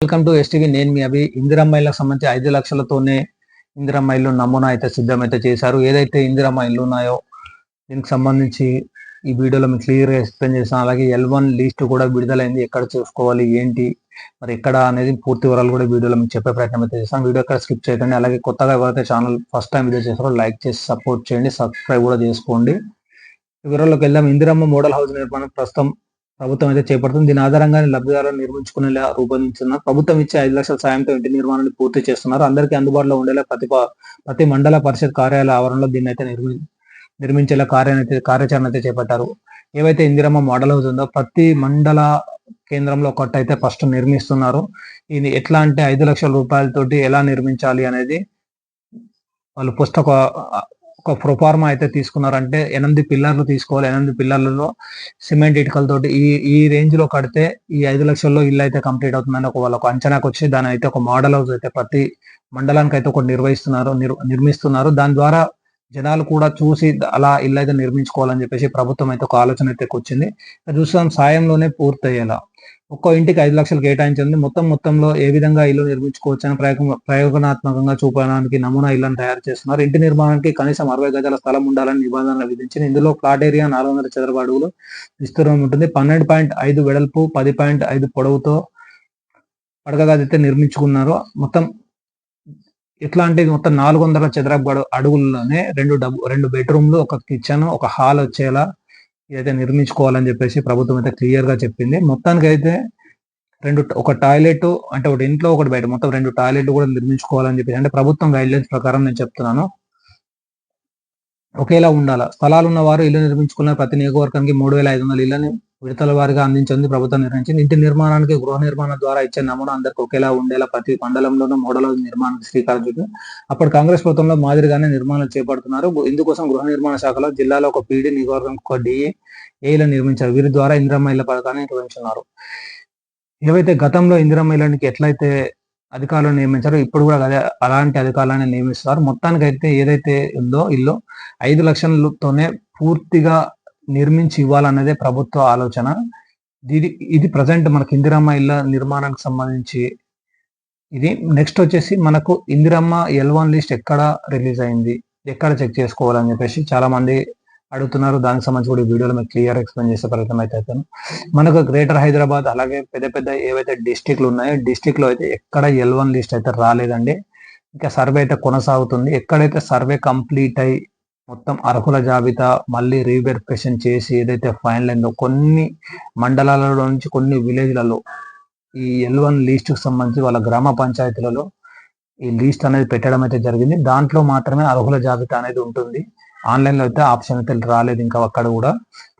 Welcome to STV. నేను మీ అభి. ఇందిరమ్మ ఇళ్ళకి సంబంధించి 5 లక్షలతోనే ఇందిరమ్మ ఇల్లు నమూనా అయితే సిద్ధమైతే చేశారు. ఏదైతే ఇందిరమ్మ ఇల్లు ఉన్నాయో దీనికి సంబంధించి ఈ వీడియోలో మీకు క్లియర్గా ఎక్స్ప్లెయిన్ చేస్తాను. అలాగే L1 లిస్ట్ కూడా విడుదలైంది, ఎక్కడ చూసుకోవాలి ఏంటి మరి ఎక్కడ అనేది పూర్తి వివరాలు కూడా వీడియోలో మీకు చెప్పే ప్రయత్నం అయితే చేస్తాను. వీడియో ఎక్కడ స్కిప్ చేయకండి. అలాగే కొత్తగా ఎవరైతే ఛానల్ ఫస్ట్ టైం వీడియో చేస్తారో లైక్ చేసి సపోర్ట్ చేయండి, సబ్స్క్రైబ్ కూడా చేసుకోండి. వివరాల్లోకి వెళ్దాం. ఇందిరమ్మ మోడల్ హౌస్ నిర్మాణం ప్రస్తుతం ప్రభుత్వం అయితే చేపడుతుంది. దీని ఆధారంగా లబ్ధిదారులు నిర్మించుకునేలా రూపొందించున్నారు. ప్రభుత్వం ఇచ్చే 5 లక్షల సాయంతో ఇంటి నిర్మాణాన్ని పూర్తి చేస్తున్నారు. అందరికీ అందుబాటులో ఉండేలా ప్రతి మండల పరిషత్ కార్యాలయ ఆవరణలో దీన్ని అయితే నిర్మించేలా కార్యాచరణ అయితే చేపట్టారు. ఏవైతే ఇందిరమ్మ మోడల్ హౌస్ ఉందో ప్రతి మండల కేంద్రంలో ఒకటైతే ఫస్ట్ నిర్మిస్తున్నారు. ఇది ఎట్లా అంటే 5 లక్షల రూపాయలతోటి ఎలా నిర్మించాలి అనేది వాళ్ళు ఒక ప్రొఫార్మా అయితే తీసుకున్నారంటే 8 పిల్లర్లు తీసుకోవాలి. 8 పిల్లర్లలో సిమెంట్ ఇటుకలతోటి ఈ రేంజ్ లో కడితే ఈ 5 లక్షల్లో ఇల్లు అయితే కంప్లీట్ అవుతుందని వాళ్ళకు అంచనాకు వచ్చి దాని అయితే ఒక మోడల్ హౌస్ అయితే ప్రతి మండలానికి అయితే ఒకటి నిర్మిస్తున్నారు. దాని ద్వారా జనాలు కూడా చూసి అలా ఇల్లు అయితే నిర్మించుకోవాలని చెప్పేసి ప్రభుత్వం అయితే ఒక ఆలోచన అయితే వచ్చింది. చూస్తాం సాయంలోనే పూర్తయ్యేలా ఒక్కో ఇంటికి 5 లక్షలు కేటాయించింది. మొత్తంలో ఏ విధంగా ఇల్లు నిర్మించుకోవచ్చు అని ప్రయోగాత్మకంగా చూపడానికి నమూనా ఇళ్లను తయారు చేస్తున్నారు. ఇంటి నిర్మాణానికి కనీసం 60 గజాల స్థలం ఉండాలని నిబంధనలు విధించింది. ఇందులో ప్లాట్ ఏరియా 400 చదరపు అడుగులు విస్తీర్ణం ఉంటుంది. 12.5 వెడల్పు 10.5 పొడవుతో పడకగా అయితే నిర్మించుకున్నారు. మొత్తం ఎట్లా అంటే మొత్తం 400 చదరపు అడుగుల్లోనే 2 బెడ్రూమ్లు, ఒక కిచెన్, ఒక హాల్ వచ్చేలా ఇదైతే నిర్మించుకోవాలని చెప్పేసి ప్రభుత్వం అయితే క్లియర్ గా చెప్పింది. మొత్తానికి అయితే ఒక టాయిలెట్ అంటే ఒకటి ఇంట్లో ఒకటి బయట మొత్తం 2 టాయిలెట్ కూడా నిర్మించుకోవాలని చెప్పేసి అంటే ప్రభుత్వం గైడ్ లైన్స్ ప్రకారం నేను చెప్తున్నాను. ఒకేలా ఉండాలి. స్థలాలు ఉన్న వారు ఇల్లు నిర్మించుకున్న ప్రతి నియోజకవర్గానికి 3,500 ఇళ్లని విడతల వారిగా అందించింది ప్రభుత్వం నిర్ణయించింది. ఇంటి నిర్మాణానికి గృహ నిర్మాణం ద్వారా ఇచ్చే నమూనా అందరికి ఒకేలా ఉండేలా ప్రతి మండలంలోనూ మోడల్ నిర్మాణానికి శ్రీకారం చుట్టారు. అప్పుడు కాంగ్రెస్ ప్రభుత్వంలో మాదిరిగానే నిర్మాణాలు చేపడుతున్నారు. ఇందుకోసం గృహ నిర్మాణ శాఖలో జిల్లాలో ఒక పీడీ, నియోజకవర్గం ఒక ఏఈలు నిర్మించారు. వీరి ద్వారా ఇందిరమ్మ ఇళ్ల పథకాన్ని నిర్వహించున్నారు. ఏవైతే గతంలో ఇందిరమ్మ ఇళ్ళకి ఎట్లయితే అధికారులు నియమించారో ఇప్పుడు కూడా అలాంటి అధికారులను నియమిస్తారు. మొత్తానికి అయితే ఏదైతే ఉందో ఇల్లు 5 లక్షలతోనే పూర్తిగా నిర్మించి ఇవ్వాలన్నదే ప్రభుత్వ ఆలోచన. ఇది ప్రజెంట్ మనకి ఇందిరమ్మ ఇళ్ళ నిర్మాణానికి సంబంధించి ఇది. నెక్స్ట్ వచ్చేసి మనకు ఇందిరమ్మ L1 లిస్ట్ ఎక్కడ రిలీజ్ అయింది, ఎక్కడ చెక్ చేసుకోవాలని చెప్పేసి చాలా మంది అడుగుతున్నారు. దానికి సంబంధించి కూడా ఈ వీడియోలో మీకు క్లియర్ ఎక్స్ప్లెయిన్ చేసే ప్రయత్నం అయితే అవుతాను. మనకు గ్రేటర్ హైదరాబాద్ అలాగే పెద్ద ఏవైతే డిస్టిక్లు ఉన్నాయో డిస్టిక్ లో అయితే ఎక్కడ L1 లిస్ట్ అయితే రాలేదండి. ఇంకా సర్వే అయితే కొనసాగుతుంది. ఎక్కడైతే సర్వే కంప్లీట్ అయి మొత్తం అర్హుల జాబితా మళ్ళీ రీవెరిఫికేషన్ చేసి ఏదైతే ఫైనల్ అయిందో కొన్ని మండలాలలో నుంచి కొన్ని విలేజ్లలో ఈ L1 లిస్టుకు సంబంధించి వాళ్ళ గ్రామ పంచాయతీలలో ఈ లిస్ట్ అనేది పెట్టడం అయితే జరిగింది. దాంట్లో మాత్రమే అర్హుల జాబితా అనేది ఉంటుంది. ఆన్లైన్లో అయితే ఆప్షన్ అయితే రాలేదు ఇంకా అక్కడ కూడా.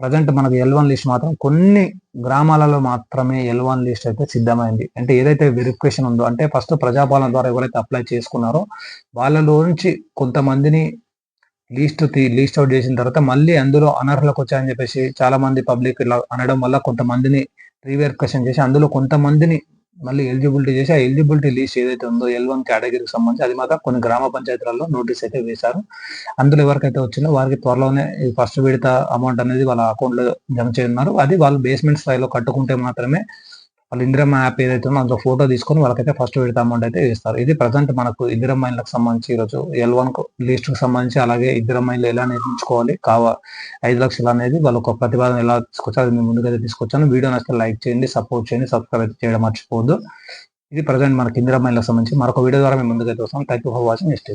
ప్రజెంట్ మనకు L1 లిస్ట్ మాత్రం కొన్ని గ్రామాలలో మాత్రమే L1 లిస్ట్ అయితే సిద్ధమైంది. అంటే ఏదైతే వెరిఫికేషన్ ఉందో అంటే ఫస్ట్ ప్రజాపాలన ద్వారా ఎవరైతే అప్లై చేసుకున్నారో వాళ్ళలో నుంచి కొంతమందిని లిస్ట్ అవుట్ చేసిన తర్వాత మళ్ళీ అందులో అనర్హులకు వచ్చాయని చెప్పేసి చాలా మంది పబ్లిక్ ఇలా అనడం వల్ల కొంతమందిని రీవెరిఫికేషన్ చేసి అందులో కొంతమందిని మళ్ళీ ఎలిజిబిలిటీ చేసి ఆ ఎలిజిబిలిటీ లిస్ట్ ఏదైతే ఉందో L1 కేటగిరీకి సంబంధించి అది మాత్రం కొన్ని గ్రామ పంచాయతీలలో నోటీస్ అయితే వేశారు. అందులో ఎవరికైతే వచ్చిందో వారికి త్వరలోనే ఫస్ట్ విడత అమౌంట్ అనేది వాళ్ళ అకౌంట్ లో జమ చేయనున్నారు. అది వాళ్ళు బేస్మెంట్ స్థాయిలో కట్టుకుంటే మాత్రమే వాళ్ళు ఇందిరమ్మ యాప్ ఏదైతే ఉందో అందులో ఫోటో తీసుకొని వాళ్ళకైతే ఫస్ట్ విడత అమౌంట్ అయితే ఇస్తారు. ఇది ప్రజెంట్ మనకు ఇందిరమ్మ ఇళ్ళకి సంబంధించి ఈరోజు L1 లిస్ట్ కు సంబంధించి అలాగే ఇందిరమ్మ ఇల్లు ఎలా నిర్మించుకోవాలి 5 లక్షలు అనేది వాళ్ళు ఒక ప్రతిపాదన ఎలా తీసుకొచ్చారు నేను ముందుకైతే తీసుకొచ్చాను. వీడియో నచ్చితే లైక్ చేయండి, సపోర్ట్ చేయండి, సబ్స్క్రైబ్ అయితే చేయడం మర్చిపోవద్దు. ఇది ప్రజెంట్ మనకి ఇందిరమ్మ ఇళ్ళకి సంబంధించి మరొక వీడియో ద్వారా మేము ముందుకైతే వస్తాం. Thank you for watching. Next